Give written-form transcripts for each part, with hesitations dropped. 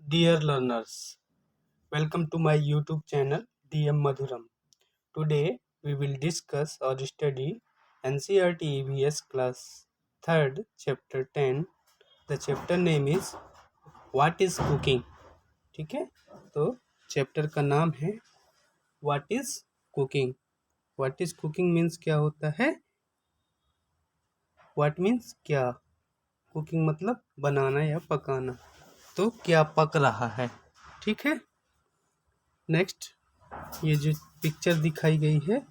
Dear learners, welcome to my YouTube channel DM Madhuram. Today we will discuss or study NCERT EVS class 3rd chapter 10. The chapter name is What is Cooking. ठीक है, तो chapter का नाम है What is Cooking. What is Cooking means क्या होता है? What means क्या? कुकिंग मतलब बनाना या पकाना. तो क्या पक रहा है, ठीक है. नेक्स्ट, ये जो पिक्चर दिखाई गई है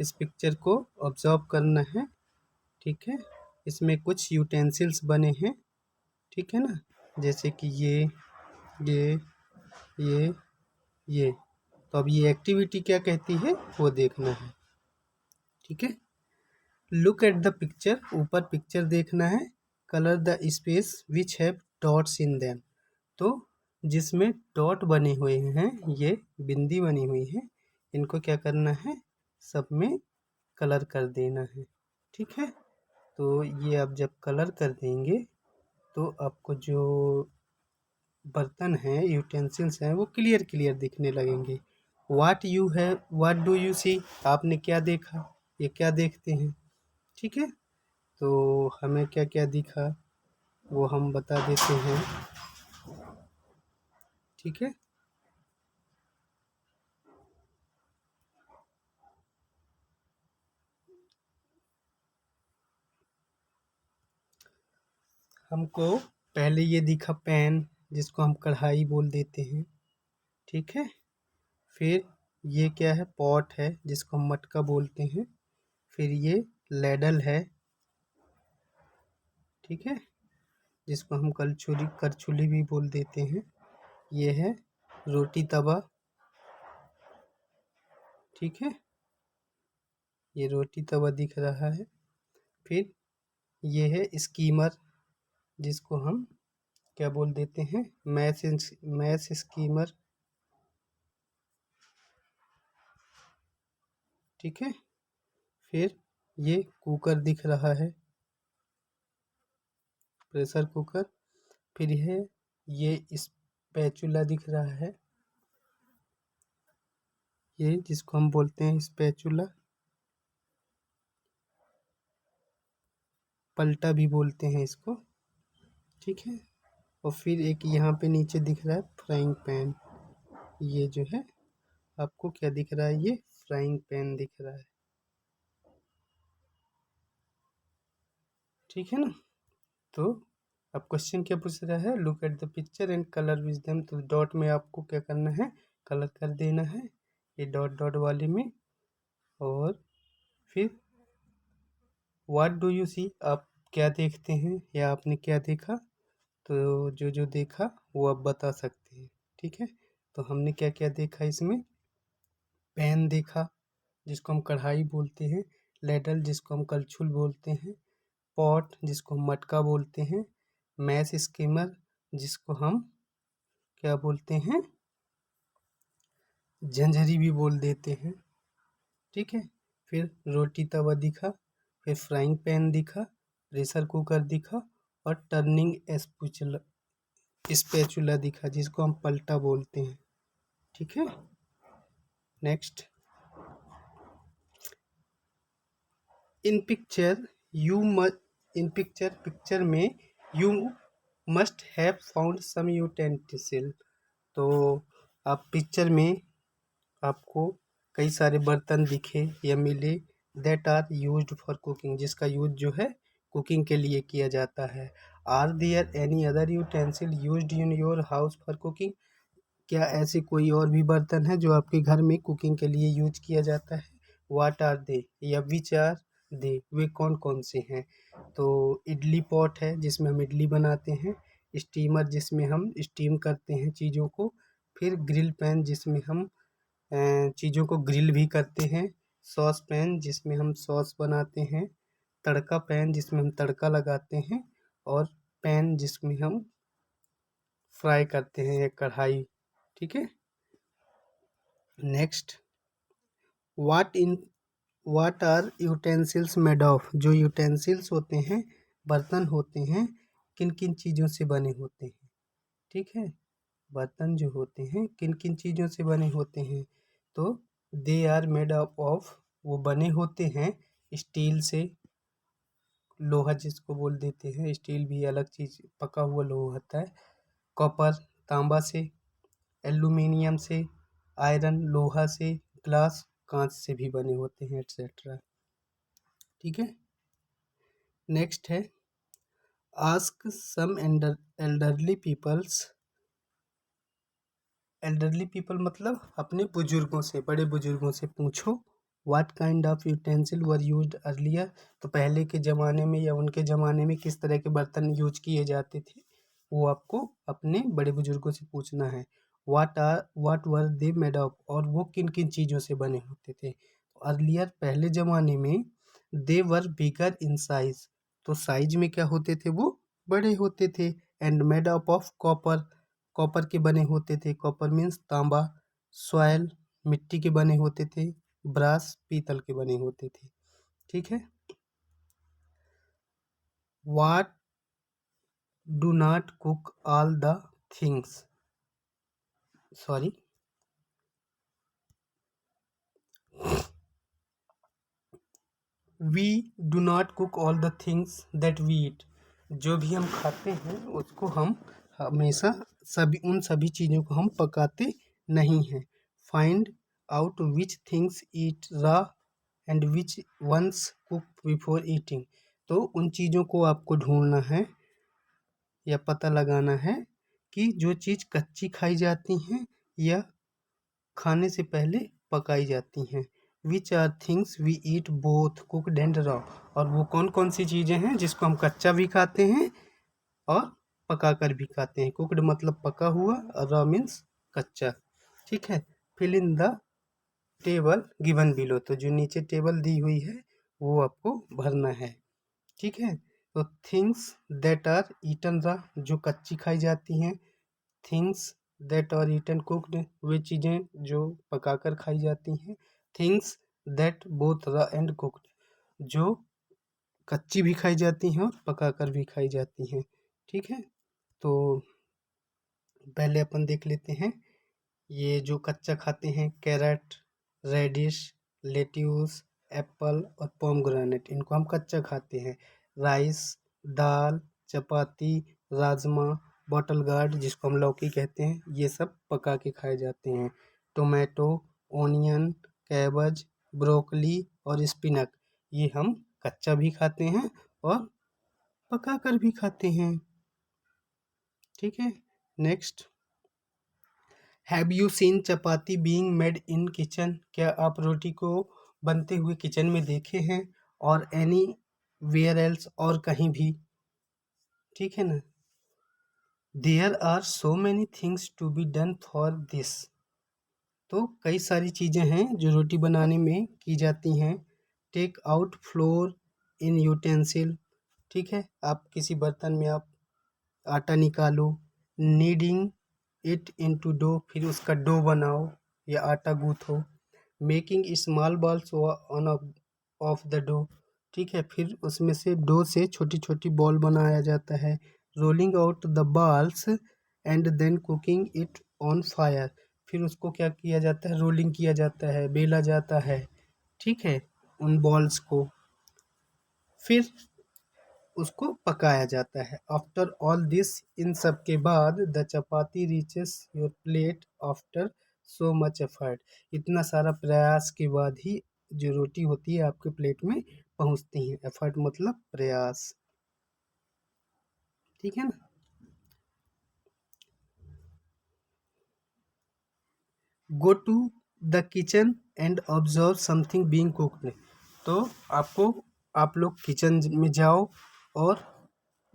इस पिक्चर को ऑब्जर्व करना है, ठीक है. इसमें कुछ यूटेंसिल्स बने हैं, ठीक है ना, जैसे कि ये ये. तो अब ये एक्टिविटी क्या कहती है वो देखना है, ठीक है. लुक एट द पिक्चर, ऊपर पिक्चर देखना है. Colour the space which have dots in them. तो जिसमें डॉट बने हुए हैं, ये बिंदी बनी हुई है, इनको क्या करना है, सब में कलर कर देना है, ठीक है. तो ये आप जब कलर कर देंगे तो आपको जो बर्तन हैं, यूटेंसिल्स हैं, वो क्लियर क्लियर दिखने लगेंगे. वाट डू यू सी, आपने क्या देखा, ये क्या देखते हैं, ठीक है. तो हमें क्या क्या दिखा वो हम बता देते हैं, ठीक है. हमको पहले ये दिखा पैन, जिसको हम कढ़ाई बोल देते हैं, ठीक है. फिर ये क्या है, पॉट है जिसको हम मटका बोलते हैं. फिर ये लैडल है, ठीक है, जिसको हम करछुली भी बोल देते हैं. ये है रोटी तवा, ठीक है, ये रोटी तवा दिख रहा है. फिर ये है स्कीमर, जिसको हम क्या बोल देते हैं, मैश स्कीमर, ठीक है. फिर ये कुकर दिख रहा है, प्रेशर कुकर. फिर है ये स्पैचुला दिख रहा है, ये जिसको हम बोलते हैं स्पैचुला, पलटा भी बोलते हैं इसको, ठीक है. और फिर एक यहाँ पे नीचे दिख रहा है फ्राइंग पैन. ये जो है आपको क्या दिख रहा है, ये फ्राइंग पैन दिख रहा है, ठीक है ना. तो अब क्वेश्चन क्या पूछ रहा है, look at the picture and colour with them. तो डॉट में आपको क्या करना है, कलर कर देना है, ये डॉट डॉट वाले में. और फिर व्हाट डू यू सी, आप क्या देखते हैं या आपने क्या देखा. तो जो जो देखा वो आप बता सकते हैं, ठीक है. तो हमने क्या क्या देखा इसमें, पैन देखा जिसको हम कढ़ाई बोलते हैं, लेडल जिसको हम कलछुल बोलते हैं, पॉट जिसको हम मटका बोलते हैं, मैश स्कीमर जिसको हम क्या बोलते हैं, झंझरी भी बोल देते हैं, ठीक है. फिर रोटी तवा दिखा, फिर फ्राइंग पैन दिखा, प्रेशर कुकर दिखा, और टर्निंग स्पैचुला दिखा जिसको हम पलटा बोलते हैं, ठीक है. नेक्स्ट, इन पिक्चर पिक्चर में you must have found some utensil. तो आप पिक्चर में आपको कई सारे बर्तन दिखे या मिले, that are used for cooking, जिसका यूज जो है कुकिंग के लिए किया जाता है. Are there any other utensil used in your house for cooking, क्या ऐसे कोई और भी बर्तन है जो आपके घर में कुकिंग के लिए यूज किया जाता है. वाट आर दे या विच आर दे, वे कौन कौन से हैं. तो इडली पॉट है जिसमें हम इडली बनाते हैं, स्टीमर जिसमें हम स्टीम करते हैं चीज़ों को, फिर ग्रिल पैन जिसमें हम चीज़ों को ग्रिल भी करते हैं, सॉस पैन जिसमें हम सॉस बनाते हैं, तड़का पैन जिसमें हम तड़का लगाते हैं, और पैन जिसमें हम फ्राई करते हैं, एक कढ़ाई, ठीक है. Next, what are utensils made of, जो यूटेंसिल्स होते हैं, बर्तन होते हैं, किन किन चीज़ों से बने होते हैं, ठीक है. बर्तन जो होते हैं किन किन चीज़ों से बने होते हैं, तो they are made up of, वो बने होते हैं स्टील से, लोहा जिसको बोल देते हैं, स्टील भी अलग चीज़, पका हुआ लोहा होता है। कॉपर, तांबा से, एल्यूमिनियम से, आयरन लोहा से, ग्लास कांच से भी बने होते हैं, एटसेट्रा। ठीक है। नेक्स्ट है ask some elderly peoples. Elderly people मतलब अपने बुजुर्गों से, बड़े बुजुर्गों से पूछो। What kind of utensil were used earlier, तो पहले के ज़माने में या उनके ज़माने में किस तरह के बर्तन यूज किए जाते थे, वो आपको अपने बड़े बुजुर्गों से पूछना है। What were they made of, और वो किन किन चीज़ों से बने होते थे। अर्लियर पहले ज़माने में दे वर बिगर इन साइज, तो साइज में क्या होते थे, वो बड़े होते थे। And made up of copper, copper के बने होते थे, कॉपर मीन्स तांबा। सॉयल मिट्टी के बने होते थे। ब्रास पीतल के बने होते थे। ठीक है। What do not cook all the things, sorry, we do not cook all the things that we eat, जो भी हम खाते हैं उसको हम हमेशा सभी चीज़ों को हम पकाते नहीं हैं। Find out which things eat raw and which ones cook before eating, तो उन चीज़ों को आपको ढूंढना है या पता लगाना है कि जो चीज़ कच्ची खाई जाती हैं या खाने से पहले पकाई जाती हैं। Which are things we eat both cooked and raw, और वो कौन कौन सी चीज़ें हैं जिसको हम कच्चा भी खाते हैं और पका कर भी खाते हैं। कुकड मतलब पका हुआ और रॉ मीन्स कच्चा। ठीक है। Fill in the table given below, तो जो नीचे टेबल दी हुई है वो आपको भरना है। ठीक है। तो things that are eaten raw, जो कच्ची खाई जाती हैं। Things that are eaten cooked, वे चीज़ें जो पकाकर खाई जाती हैं। Things that both raw and cooked, जो कच्ची भी खाई जाती हैं और पकाकर भी खाई जाती हैं। ठीक है। तो पहले अपन देख लेते हैं, ये जो कच्चा खाते हैं, कैरेट, रेडिश, लेट्यूस, एप्पल और पोमग्रेनेट, इनको हम कच्चा खाते हैं। राइस, दाल, चपाती, राजमा, बॉटल गार्ड जिसको हम लौकी कहते हैं, ये सब पका के खाए जाते हैं। टोमेटो, ओनियन, कैबज, ब्रोकली और स्पिनक, ये हम कच्चा भी खाते हैं और पका कर भी खाते हैं। ठीक है। Next, have you seen chapati being made in kitchen, क्या आप रोटी को बनते हुए किचन में देखे हैं, और एनी वेयर एल्स, और कहीं भी। ठीक है ना। There are so many things to be done for this, तो कई सारी चीज़ें हैं जो रोटी बनाने में की जाती हैं। Take out flour in utensil, ठीक है, आप किसी बर्तन में आप आटा निकालो। नीडिंग इट इनटू डो, फिर उसका डो बनाओ या आटा गूँथो। Making small balls on of the dough, ठीक है, फिर उसमें से डो से छोटी छोटी बॉल बनाया जाता है। Rolling out the balls and then cooking it on fire, फिर उसको क्या किया जाता है, रोलिंग किया जाता है, बेला जाता है। ठीक है, उन बॉल्स को फिर उसको पकाया जाता है। आफ्टर ऑल दिस, इन सब के बाद, the chapati reaches your plate after so much effort, इतना सारा प्रयास के बाद ही जो रोटी होती है आपके प्लेट में पहुंचती है। एफर्ट मतलब प्रयास। ठीक है ना। Go to the kitchen and observe something being cooked, तो आप लोग किचन में जाओ और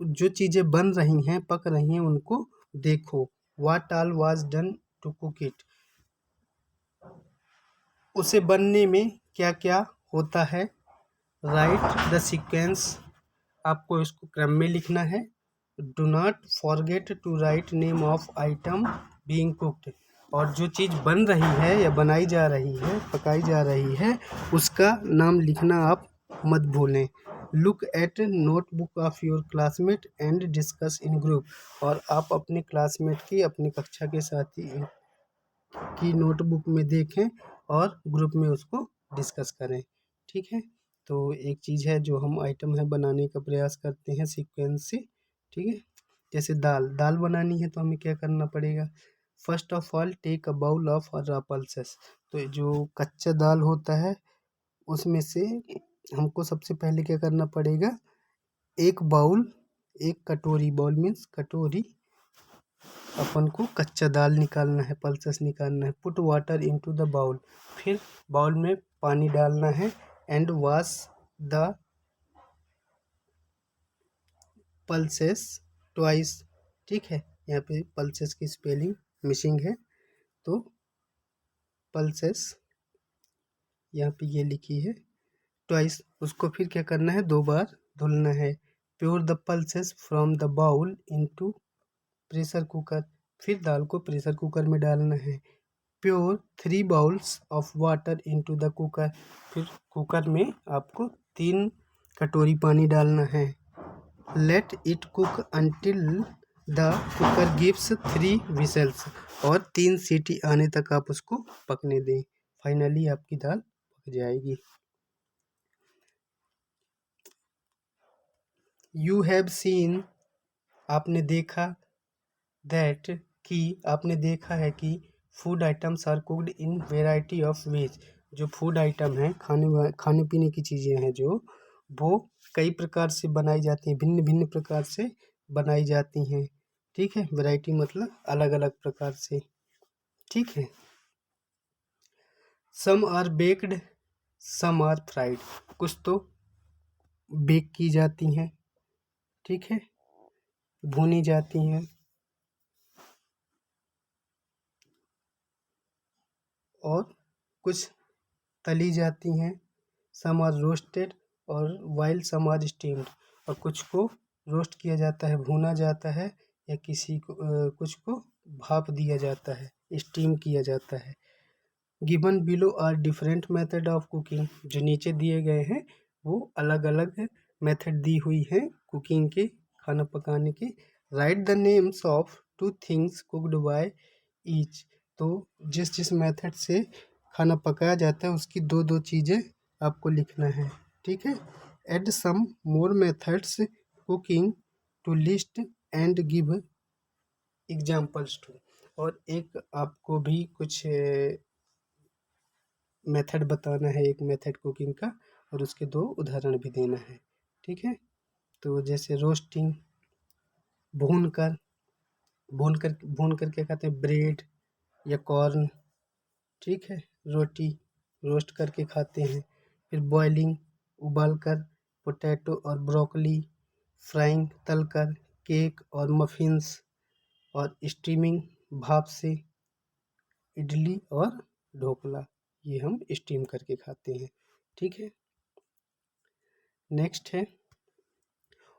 जो चीज़ें बन रही हैं, पक रही हैं, उनको देखो। What all was done to cook it, उसे बनने में क्या क्या होता है। राइट द सीक्वेंस, आपको इसको क्रम में लिखना है। Do not forget to write name of item being cooked, और जो चीज़ बन रही है या बनाई जा रही है, पकाई जा रही है, उसका नाम लिखना आप मत भूलें। Look at notebook of your classmate and discuss in group. और आप अपने क्लासमेट की, अपनी कक्षा के साथी की नोटबुक में देखें और ग्रुप में उसको डिस्कस करें। ठीक है, तो एक चीज़ है जो हम आइटम है बनाने का प्रयास करते हैं सीक्वेंस से। ठीक है, जैसे दाल दाल बनानी है तो हमें क्या करना पड़ेगा। First of all take a bowl of our pulses. तो जो कच्चा दाल होता है उसमें से हमको सबसे पहले क्या करना पड़ेगा, एक बाउल, एक कटोरी, बाउल मीन्स कटोरी, अपन को कच्चा दाल निकालना है, पल्सेस निकालना है। Put water into the bowl, फिर बाउल में पानी डालना है। And wash the pulses twice. ठीक है, यहाँ पे पल्सेस की स्पेलिंग मिसिंग है, तो पल्सेस यहाँ पे ये लिखी है ट्वाइस। उसको फिर क्या करना है, 2 बार धुलना है। Pour the pulses from the bowl into pressure cooker, फिर दाल को प्रेशर कुकर में डालना है। Pour 3 bowls of water into the cooker, फिर कुकर में आपको 3 कटोरी पानी डालना है। Let it cook until the cooker gives 3 whistles, और 3 सीटी आने तक आप उसको पकने दें। फाइनली आपकी दाल पक जाएगी। यू हैव सीन, आपने देखा, दैट कि आपने देखा है कि food items are cooked in variety of ways. जो फूड आइटम है, खाने पीने की चीज़ें हैं जो, वो कई प्रकार से बनाई जाती हैं, भिन्न भिन्न प्रकार से बनाई जाती हैं। ठीक है, वैरायटी मतलब अलग अलग प्रकार से। ठीक है, some are baked, some are fried. कुछ तो बेक की जाती हैं, ठीक है, भुनी जाती हैं, और कुछ तली जाती हैं। सम आर रोस्टेड और वाइल सम आर स्टीम्ड। और कुछ को रोस्ट किया जाता है, भुना जाता है, या कुछ को भाप दिया जाता है, स्टीम किया जाता है। Given below are different method of cooking. जो नीचे दिए गए हैं वो अलग अलग मेथड दी हुई है कुकिंग के, खाना पकाने के। Right the names of 2 things cooked by each. तो जिस जिस मेथड से खाना पकाया जाता है उसकी 2 2 चीज़ें आपको लिखना है। ठीक है, add some more methods cooking to list and give examples too. और एक आपको भी कुछ मेथड बताना है, एक मेथड कुकिंग का, और उसके 2 उदाहरण भी देना है। ठीक है, तो जैसे रोस्टिंग, भून कर, भून कर क्या कहते हैं, ब्रेड या कॉर्न। ठीक है, रोटी रोस्ट करके खाते हैं। फिर बॉइलिंग, उबाल कर, पोटैटो और ब्रोकली। फ्राइंग, तल कर, केक और मफिन्स। और स्टीमिंग, भाप से, इडली और ढोकला, ये हम स्टीम करके खाते हैं। ठीक है, नेक्स्ट है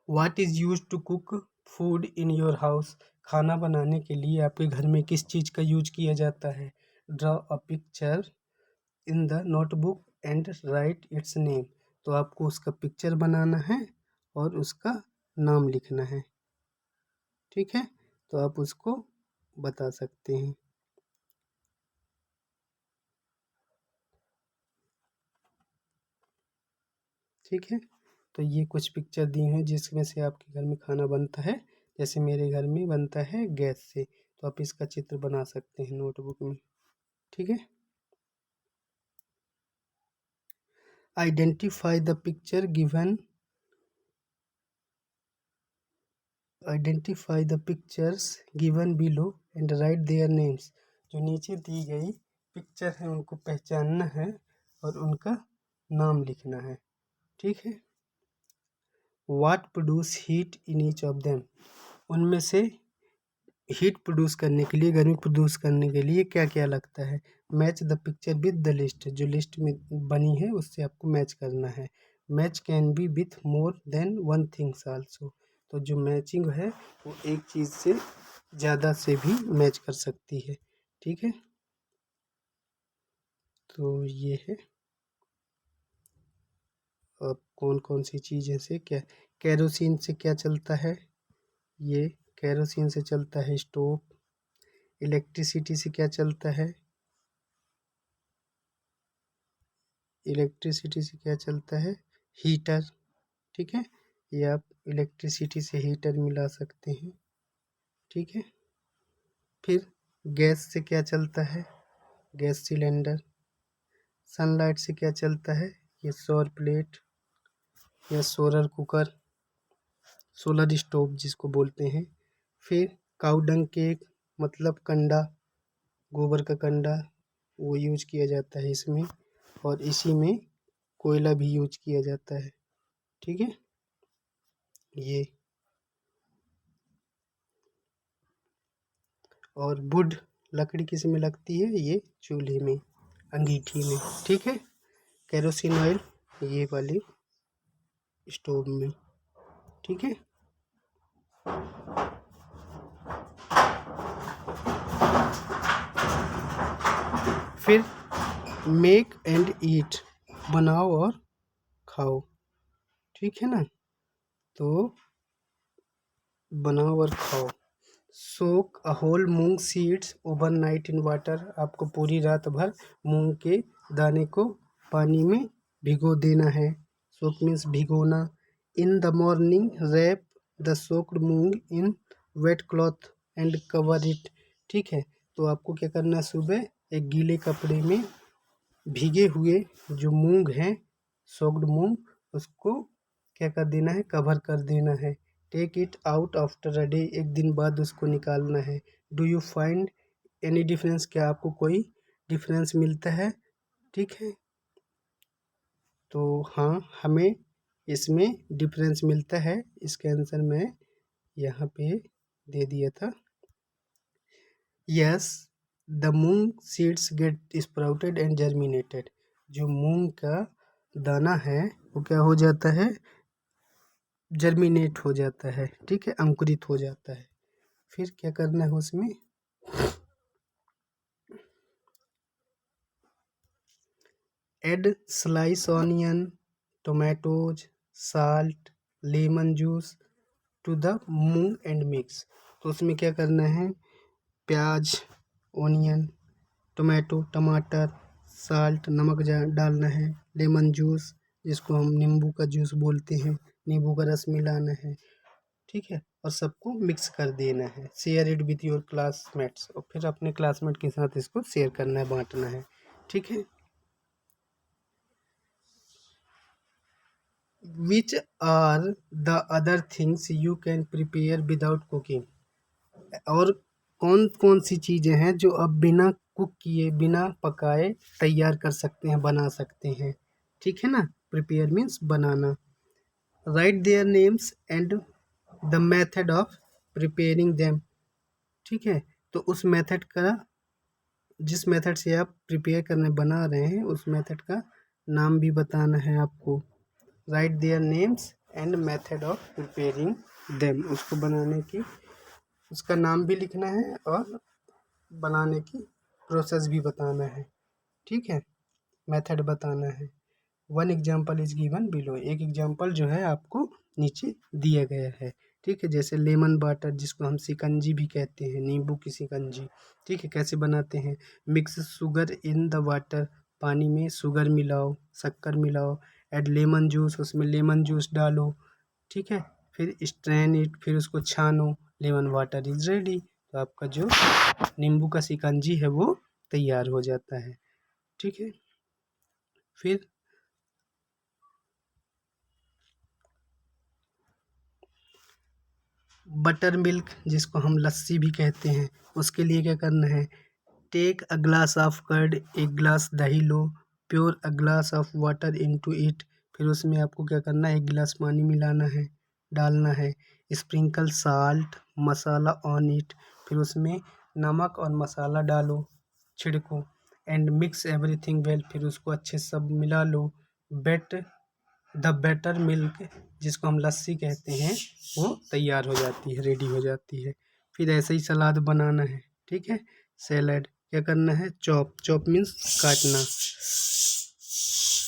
what is use to cook food in your house. खाना बनाने के लिए आपके घर में किस चीज़ का यूज किया जाता है। Draw a picture in the notebook and right it's name. तो आपको उसका पिक्चर बनाना है और उसका नाम लिखना है। ठीक है, तो आप उसको बता सकते हैं। ठीक है, तो ये कुछ पिक्चर दी हैं जिसमें से आपके घर में खाना बनता है। जैसे मेरे घर में बनता है गैस से, तो आप इसका चित्र बना सकते हैं नोटबुक में। ठीक है, identify the picture given, identify the pictures given below and right their names. जो नीचे दी गई पिक्चर है उनको पहचानना है और उनका नाम लिखना है। ठीक है, what produce heat in each of them. उनमें से हीट प्रोड्यूस करने के लिए, गर्मी प्रोड्यूस करने के लिए क्या क्या लगता है। Match the picture with the list. जो लिस्ट में बनी है उससे आपको मैच करना है। Match can be with more than 1 things also. तो जो मैचिंग है वो एक चीज़ से ज़्यादा से भी मैच कर सकती है। ठीक है, तो ये है अब कौन कौन सी चीज़ें से क्या, केरोसिन से क्या चलता है, ये केरोसिन से चलता है स्टोव। इलेक्ट्रिसिटी से क्या चलता है, इलेक्ट्रिसिटी से क्या चलता है, हीटर। ठीक है, ये आप इलेक्ट्रिसिटी से हीटर मिला सकते हैं। ठीक है, फिर गैस से क्या चलता है, गैस सिलेंडर। सनलाइट से क्या चलता है, ये सौर प्लेट या सोलर कुकर, सोलर स्टोव जिसको बोलते हैं। फिर काउडंग केक मतलब कंडा, गोबर का कंडा, वो यूज किया जाता है इसमें, और इसी में कोयला भी यूज किया जाता है। ठीक है, ये और वुड लकड़ी किस में लगती है, ये चूल्हे में, अंगीठी में। ठीक है, केरोसिन ऑयल ये वाली स्टोव में। ठीक है, फिर मेक एंड ईट, बनाओ और खाओ। ठीक है ना, तो बनाओ और खाओ। Soak a whole moong seeds overnight in water, आपको पूरी रात भर मूंग के दाने को पानी में भिगो देना है। सोक मीन्स भिगोना। In the morning wrap the soaked moong in wet cloth and cover it. ठीक है, तो आपको क्या करना है, सुबह एक गीले कपड़े में भीगे हुए जो मूंग हैं, सोक्ड मूंग, उसको क्या कर देना है, कवर कर देना है। Take it out after a day, एक दिन बाद उसको निकालना है। Do you find any difference, क्या आपको कोई डिफरेंस मिलता है। ठीक है, तो हाँ, हमें इसमें डिफरेंस मिलता है। इसका आंसर मैं यहाँ पे दे दिया था। Yes, the moong seeds get sprouted and germinated, जो मूंग का दाना है वो क्या हो जाता है, जर्मिनेट हो जाता है। ठीक है, अंकुरित हो जाता है। फिर क्या करना है उसमें, add slice onion, tomatoes, salt, lemon juice to the moong and mix. तो उसमें क्या करना है, प्याज, ऑनियन, टोमेटो टमाटर, साल्ट नमक डालना है, लेमन जूस जिसको हम नींबू का जूस बोलते हैं, नींबू का रस मिलाना है। ठीक है, और सबको मिक्स कर देना है। Share it with your classmates, और फिर अपने क्लासमेट के साथ इसको शेयर करना है, बांटना है। ठीक है, which are the other things you can prepare without cooking, और कौन कौन सी चीज़ें हैं जो आप बिना कुक किए, बिना पकाए तैयार कर सकते हैं, बना सकते हैं। ठीक है ना, prepare means banana. Right their names and the method of preparing them. ठीक है, तो उस मेथड का, जिस मेथड से आप प्रिपेयर करने बना रहे हैं, उस मेथड का नाम भी बताना है आपको। Right their names and method of preparing them, उसको बनाने की, उसका नाम भी लिखना है और बनाने की प्रोसेस भी बताना है। ठीक है, मेथड बताना है। One example is given below, एक एग्जाम्पल जो है आपको नीचे दिया गया है। ठीक है, जैसे लेमन वाटर जिसको हम शिकंजी भी कहते हैं, नींबू की शिकंजी। ठीक है, कैसे बनाते हैं, mix sugar in the water, पानी में शुगर मिलाओ, शक्कर मिलाओ। ऐड लेमन जूस, उसमें लेमन जूस डालो। ठीक है, फिर स्ट्रेन इट, फिर उसको छानो, लेमन वाटर इज रेडी। तो आपका जो नींबू का शिकंजी है वो तैयार हो जाता है। ठीक है, फिर बटर मिल्क जिसको हम लस्सी भी कहते हैं, उसके लिए क्या करना है, take a glass of curd, एक ग्लास दही लो, pour a glass of water into it, फिर उसमें आपको क्या करना है, एक गिलास पानी मिलाना है, डालना है। Sprinkle salt masala on it, फिर उसमें नमक और मसाला डालो, छिड़को। एंड मिक्स एवरीथिंग वेल, फिर उसको अच्छे से सब मिला लो। बेट द बेटर मिल्क, जिसको हम लस्सी कहते हैं, वो तैयार हो जाती है, रेडी हो जाती है। फिर ऐसे ही सलाद बनाना है। ठीक है, सैलड क्या करना है, चॉप, चॉप मीन्स काटना,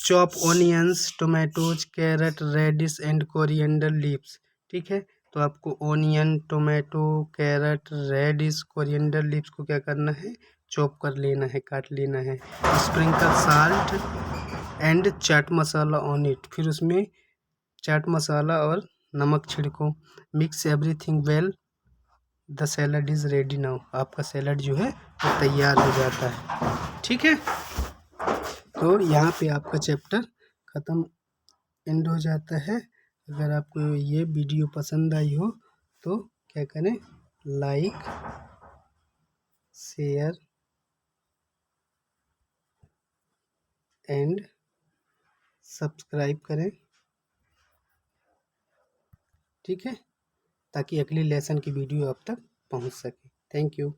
chop onions, tomatoes, carrot, radish and coriander leaves. ठीक है, तो आपको onion, tomato, carrot, radish, coriander leaves को क्या करना है, चॉप कर लेना है, काट लेना है। Sprinkle salt and chaat masala on it, फिर उसमें चाट मसाला और नमक छिड़को। Mix everything well, the salad is ready now. आपका सैलड जो है वो तैयार हो जाता है। ठीक है, तो यहाँ पे आपका चैप्टर ख़त्म, एंड हो जाता है। अगर आपको ये वीडियो पसंद आई हो तो क्या करें, लाइक, शेयर एंड सब्सक्राइब करें। ठीक है, ताकि अगली लेसन की वीडियो आप तक पहुंच सके। Thank you.